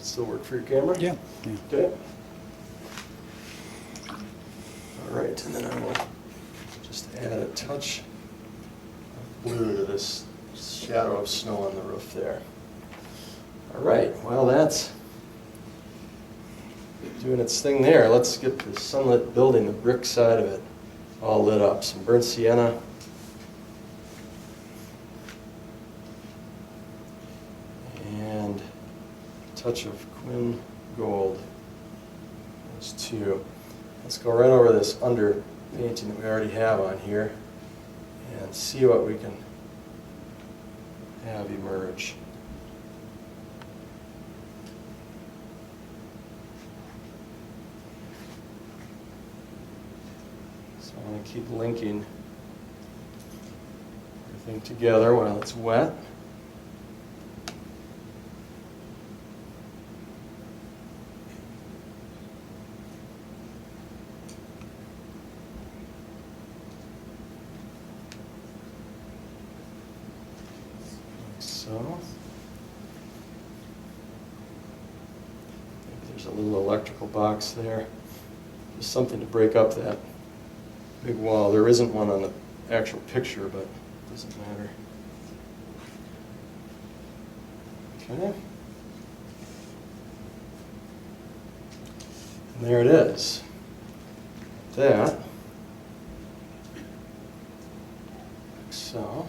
Still work for your camera? Yeah. Okay. All right, and then I will just add a touch of blue to this shadow of snow on the roof there. All right, well, that's doing its thing there. Let's get the sunlit building, the brick side of it, all lit up. Some burnt sienna. And a touch of Quin gold. Those two. Let's go right over this under painting that we already have on here and see what we can have emerge. So I'm going to keep linking everything together while it's wet. So, maybe there's a little electrical box there. Just something to break up that big wall. There isn't one on the actual picture, but it doesn't matter. Okay. And there it is. That, like so.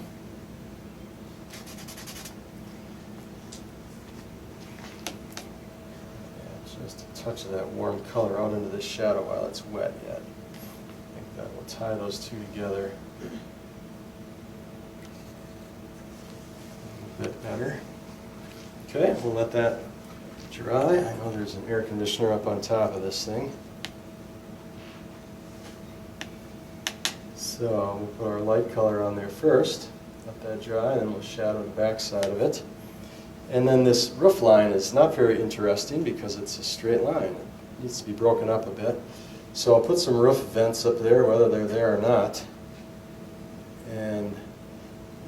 Just a touch of that warm color out into the shadow while it's wet yet. I think that will tie those two together a bit better. Okay, we'll let that dry. I know there's an air conditioner up on top of this thing. So we'll put our light color on there first, let that dry, and then we'll shadow the back side of it. And then this roof line is not very interesting because it's a straight line. It needs to be broken up a bit. So I'll put some roof vents up there, whether they're there or not, and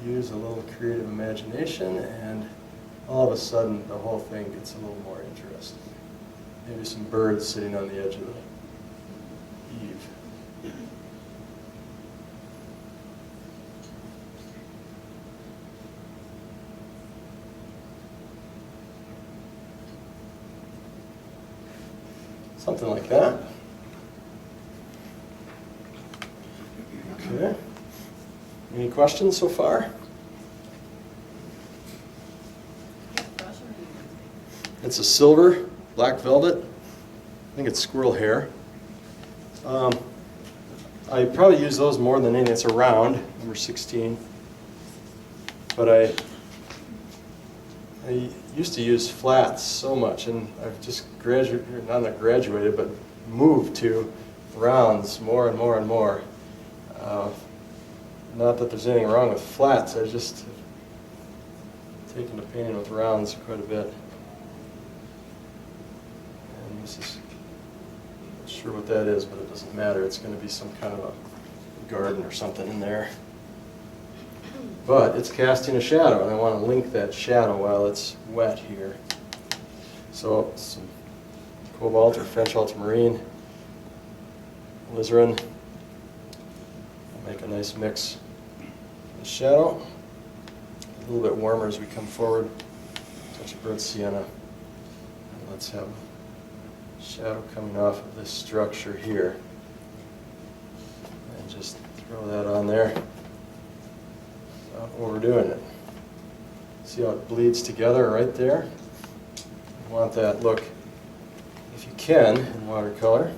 use a little creative imagination, and all of a sudden the whole thing gets a little more interesting. Maybe some birds sitting on the edge of the eave. Something like that. Okay. Any questions so far? It's a silver, black velvet. I think it's squirrel hair. I probably use those more than anything. It's a round, number 16. But I used to use flats so much, and I've just graduated, not graduated, but moved to rounds more and more and more. Not that there's anything wrong with flats, I just have taken to painting with rounds quite a bit. And this is, not sure what that is, but it doesn't matter. It's going to be some kind of a garden or something in there. But it's casting a shadow, and I want to link that shadow while it's wet here. So some cobalt or French ultramarine, alizarin. I'll make a nice mix of the shadow. A little bit warmer as we come forward. Touch of burnt sienna. And let's have a shadow coming off of this structure here. And just throw that on there. Not overdoing it. See how it bleeds together right there? You want that look, if you can, in watercolor.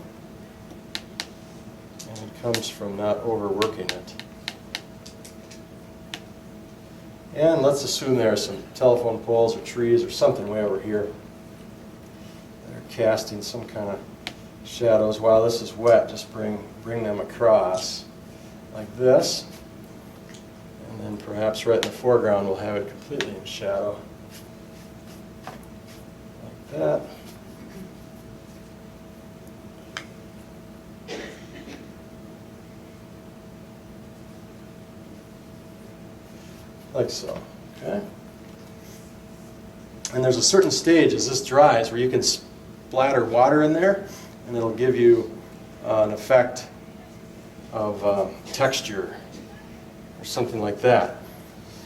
And it comes from not overworking it. And let's assume there are some telephone poles or trees or something way over here that are casting some kind of shadows. While this is wet, just bring them across like this. And then perhaps right in the foreground we'll have it completely in shadow. Like that. Like so, okay? And there's a certain stage as this dries where you can splatter water in there, and it'll give you an effect of texture or something like that.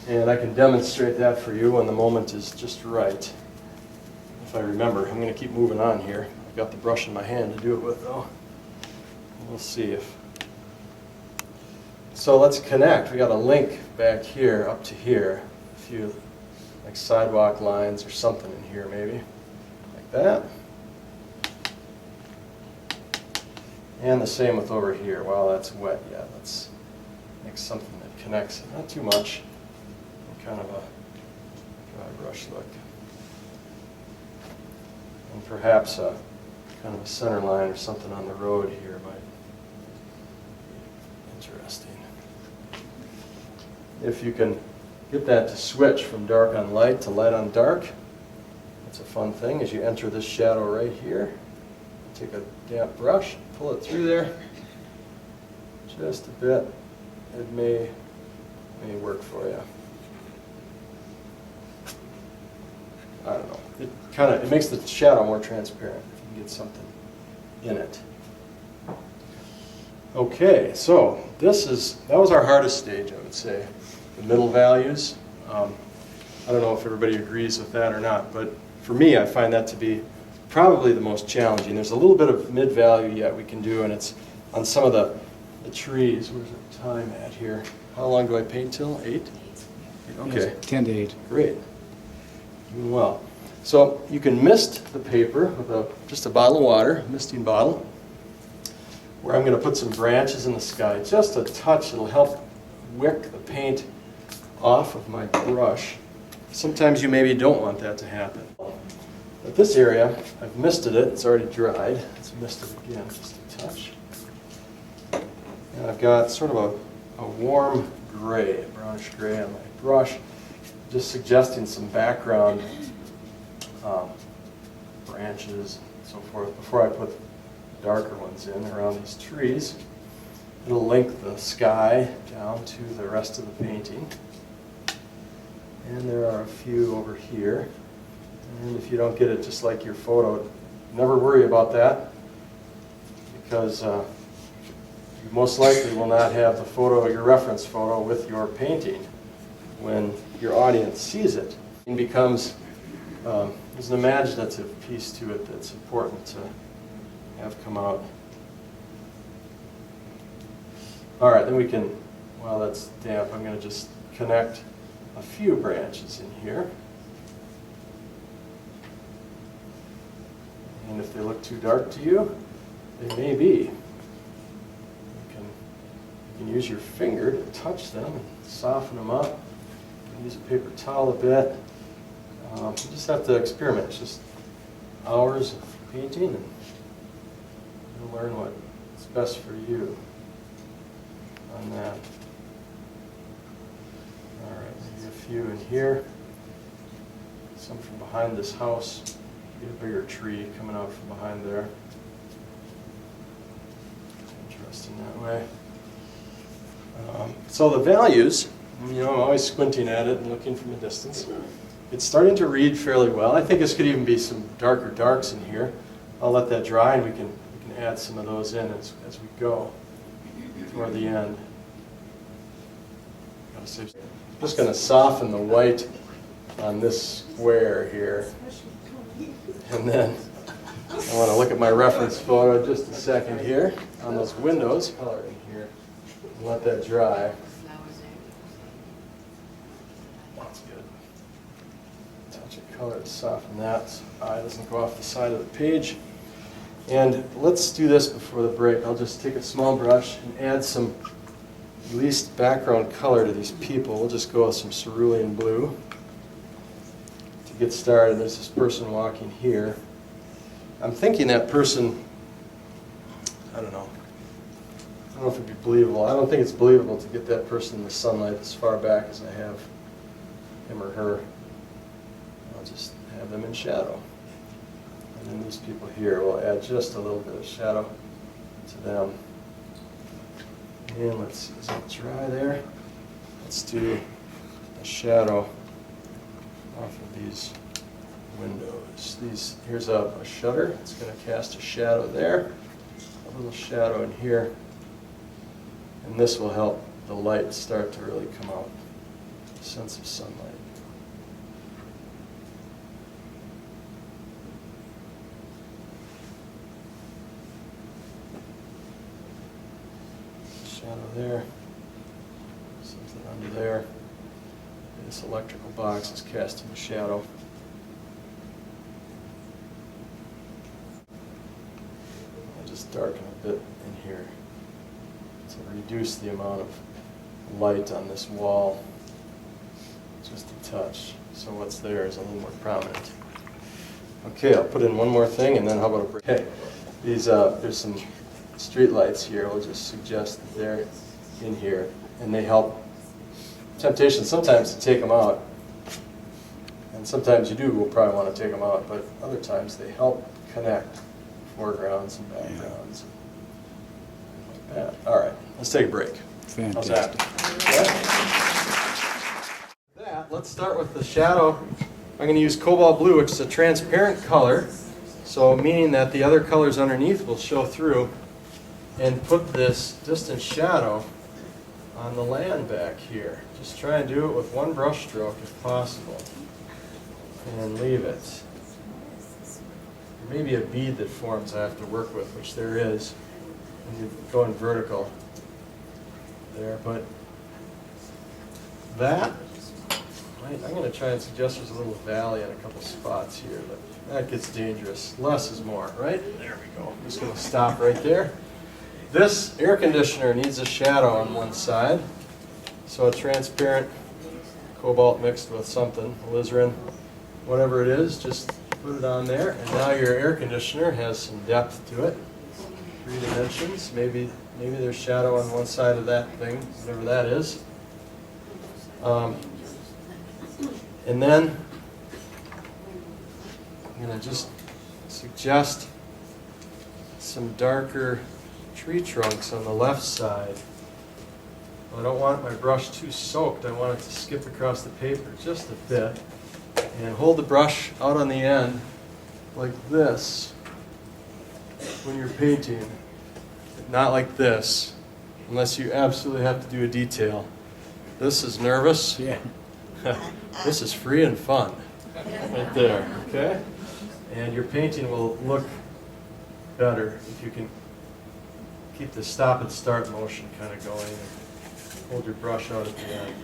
And I can demonstrate that for you when the moment is just right. If I remember, I'm going to keep moving on here. I've got the brush in my hand to do it with, though. We'll see if. So let's connect. We got a link back here up to here. A few like sidewalk lines or something in here, maybe like that. And the same with over here. While that's wet yet, let's make something that connects. Not too much. Kind of a dry brush look. And perhaps a kind of a center line or something on the road here might be interesting. If you can get that to switch from dark on light to light on dark, that's a fun thing. As you enter this shadow right here, take a damp brush, pull it through there just a bit. It may work for you. I don't know. It makes the shadow more transparent if you can get something in it. Okay, so that was our hardest stage, I would say. The middle values. I don't know if everybody agrees with that or not, but for me, I find that to be probably the most challenging. There's a little bit of mid value yet we can do, and it's on some of the trees. Where's the time at here? How long do I paint till? 8? Okay. 10 to 8. Great. Doing well. So you can mist the paper with just a bottle of water, a misting bottle, where I'm going to put some branches in the sky. Just a touch. It'll help wick the paint off of my brush. Sometimes you maybe don't want that to happen. But this area, I've misted it. It's already dried. Let's mist it again, just a touch. And I've got sort of a warm gray, a brownish gray on my brush, just suggesting some background branches and so forth before I put darker ones in around these trees. It'll link the sky down to the rest of the painting. And there are a few over here. And if you don't get it just like your photo, never worry about that, because you most likely will not have the photo, your reference photo, with your painting when your audience sees it. It becomes, there's an imaginative piece to it that's important to have come out. All right, then we can, while that's damp, I'm going to just connect a few branches in here. And if they look too dark to you, they may be. You can use your finger to touch them and soften them up. You can use a paper towel a bit. You just have to experiment. It's just hours of painting, and you'll learn what's best for you on that. All right, maybe a few in here. Some from behind this house. Get a bigger tree coming out from behind there. Interesting that way. So the values, I'm always squinting at it and looking from a distance. It's starting to read fairly well. I think this could even be some darker darks in here. I'll let that dry, and we can add some of those in as we go toward the end. I'm just going to soften the white on this square here. And then I want to look at my reference photo just a second here on those windows. Color in here. And let that dry. That's good. Touch of color to soften that so the eye doesn't go off the side of the page. And let's do this before the break. I'll just take a small brush and add some at least background color to these people. We'll just go with some cerulean blue. To get started, there's this person walking here. I'm thinking that person, I don't know if it'd be believable. I don't think it's believable to get that person in the sunlight as far back as I have him or her. I'll just have them in shadow. And then these people here, will add just a little bit of shadow to them. And let's see, is it dry there? Let's do a shadow off of these windows. Here's a shutter. It's going to cast a shadow there, a little shadow in here, and this will help the light start to really come out. Sense of sunlight. Shadow there, something under there. This electrical box is casting a shadow. I'll just darken a bit in here to reduce the amount of light on this wall, just a touch. So what's there is a little more prominent. Okay, I'll put in one more thing, and then how about a break? Okay, there's some street lights here. We'll just suggest that they're in here, and they help. Temptation sometimes to take them out, and sometimes you will probably want to take them out, but other times they help connect foregrounds and backgrounds. Like that. All right, let's take a break. Fantastic. How's that? Let's start with the shadow. I'm going to use cobalt blue, which is a transparent color, so meaning that the other colors underneath will show through, and put this distant shadow on the land back here. Just try and do it with one brush stroke if possible, and leave it. There may be a bead that forms I have to work with, which there is, when you're going vertical there, but that, I'm going to try and suggest there's a little valley in a couple spots here, but that gets dangerous. Less is more, right? There we go. I'm just going to stop right there. This air conditioner needs a shadow on one side, so a transparent cobalt mixed with something, alizarin, whatever it is, just put it on there, and now your air conditioner has some depth to it. 3 dimensions, maybe there's shadow on one side of that thing, whatever that is. And then I'm going to just suggest some darker tree trunks on the left side. I don't want my brush too soaked. I want it to skip across the paper just a bit. And hold the brush out on the end like this when you're painting. Not like this, unless you absolutely have to do a detail. This is nervous. Yeah. This is free and fun. Right there, okay? And your painting will look better if you can keep the stop and start motion kind of going and hold your brush out at the end.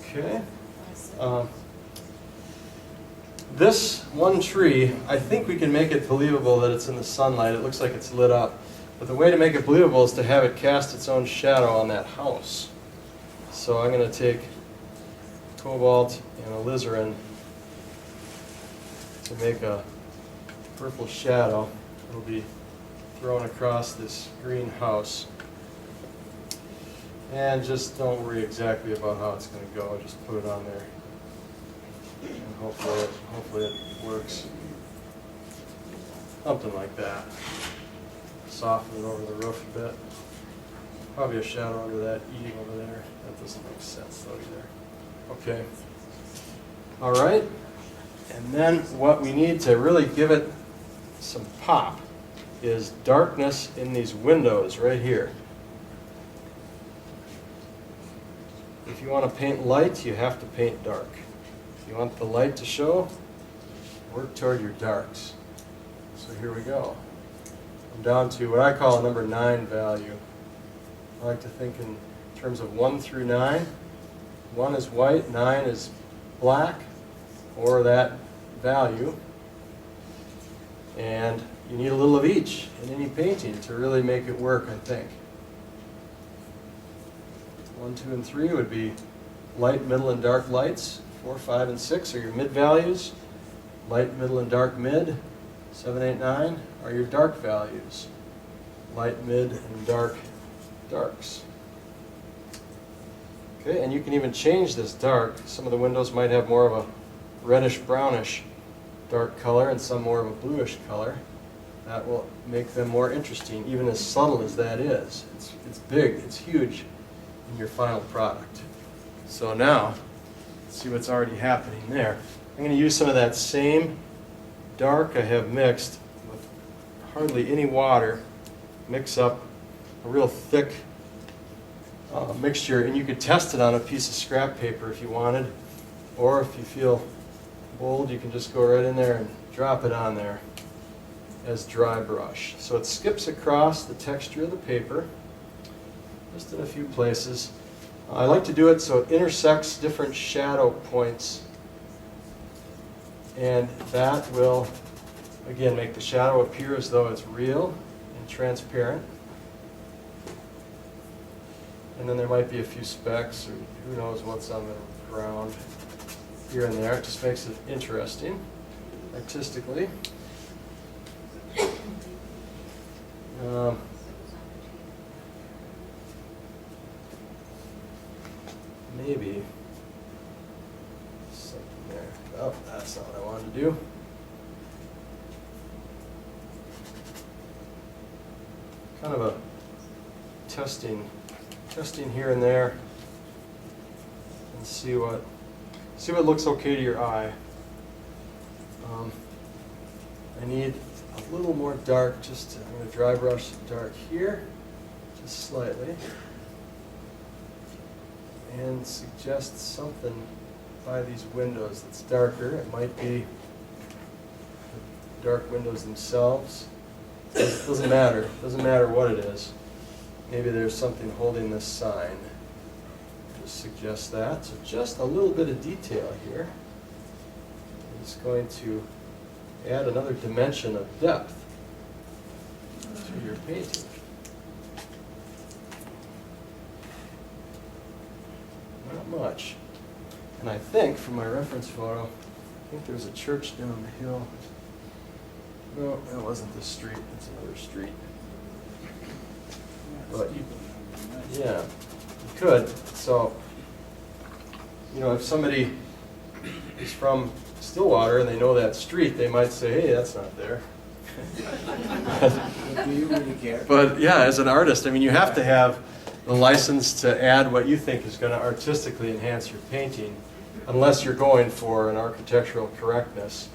Okay. This one tree, I think we can make it believable that it's in the sunlight. It looks like it's lit up. But the way to make it believable is to have it cast its own shadow on that house. So I'm going to take cobalt and alizarin to make a purple shadow. It'll be thrown across this green house. And just don't worry exactly about how it's going to go. Just put it on there. And hopefully it works. Something like that. Soften it over the roof a bit. Probably a shadow under that eating over there. That doesn't make sense though either. Okay. All right. And then what we need to really give it some pop is darkness in these windows right here. If you want to paint light, you have to paint dark. If you want the light to show, work toward your darks. So here we go. I'm down to what I call a number 9 value. I like to think in terms of 1 through 9. 1 is white, 9 is black, or that value. And you need a little of each in any painting to really make it work, I think. 1, 2, and 3 would be light, middle, and dark lights. 4, 5, and 6 are your mid values. Light, middle, and dark mid. 7, 8, 9 are your dark values. Light, mid, and dark darks. Okay, and you can even change this dark. Some of the windows might have more of a reddish brownish dark color and some more of a bluish color. That will make them more interesting, even as subtle as that is. It's big, it's huge in your final product. So now, See what's already happening there. I'm going to use some of that same dark I have mixed with hardly any water. Mix up a real thick mixture, and you could test it on a piece of scrap paper if you wanted, or if you feel bold, you can just go right in there and drop it on there as dry brush. So it skips across the texture of the paper, just in a few places. I like to do it so it intersects different shadow points, and that will, again, make the shadow appear as though it's real and transparent. And then there might be a few specks, or who knows what's on the ground here and there. It just makes it interesting, artistically. Maybe something there. Oh, that's not what I wanted to do. Kind of a testing here and there, and see what looks okay to your eye. I need a little more dark. I'm going to dry brush dark here, just slightly, and suggest something by these windows that's darker. It might be the dark windows themselves. It doesn't matter. It doesn't matter what it is. Maybe there's something holding this sign. Just suggest that. So just a little bit of detail here is going to add another dimension of depth to your painting. Not much. And I think, from my reference photo, I think there's a church down the hill. No, that wasn't this street. It's another street. But yeah, you could. So, if somebody is from Stillwater and they know that street, they might say, "Hey, that's not there." Do you really care? But yeah, as an artist, you have to have the license to add what you think is going to artistically enhance your painting, unless you're going for an architectural correctness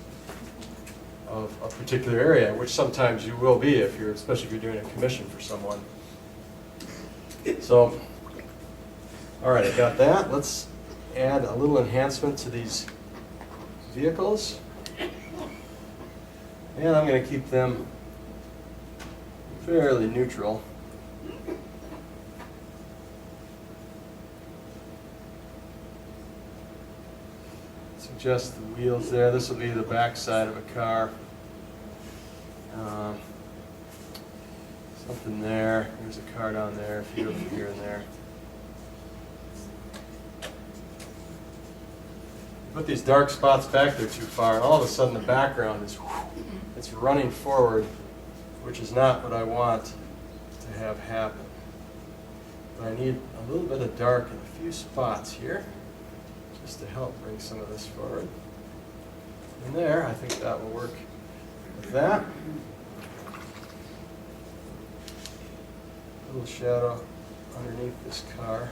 of a particular area, which sometimes you will be especially if you're doing a commission for someone. So, all right, I got that. Let's add a little enhancement to these vehicles. And I'm going to keep them fairly neutral. Suggest the wheels there. This will be the back side of a car. Something there. There's a car down there, a few of them here and there. Put these dark spots back there too far, and all of a sudden the background is it's running forward, which is not what I want to have happen. But I need a little bit of dark in a few spots here, just to help bring some of this forward. And there, I think that will work with that. A little shadow underneath this car.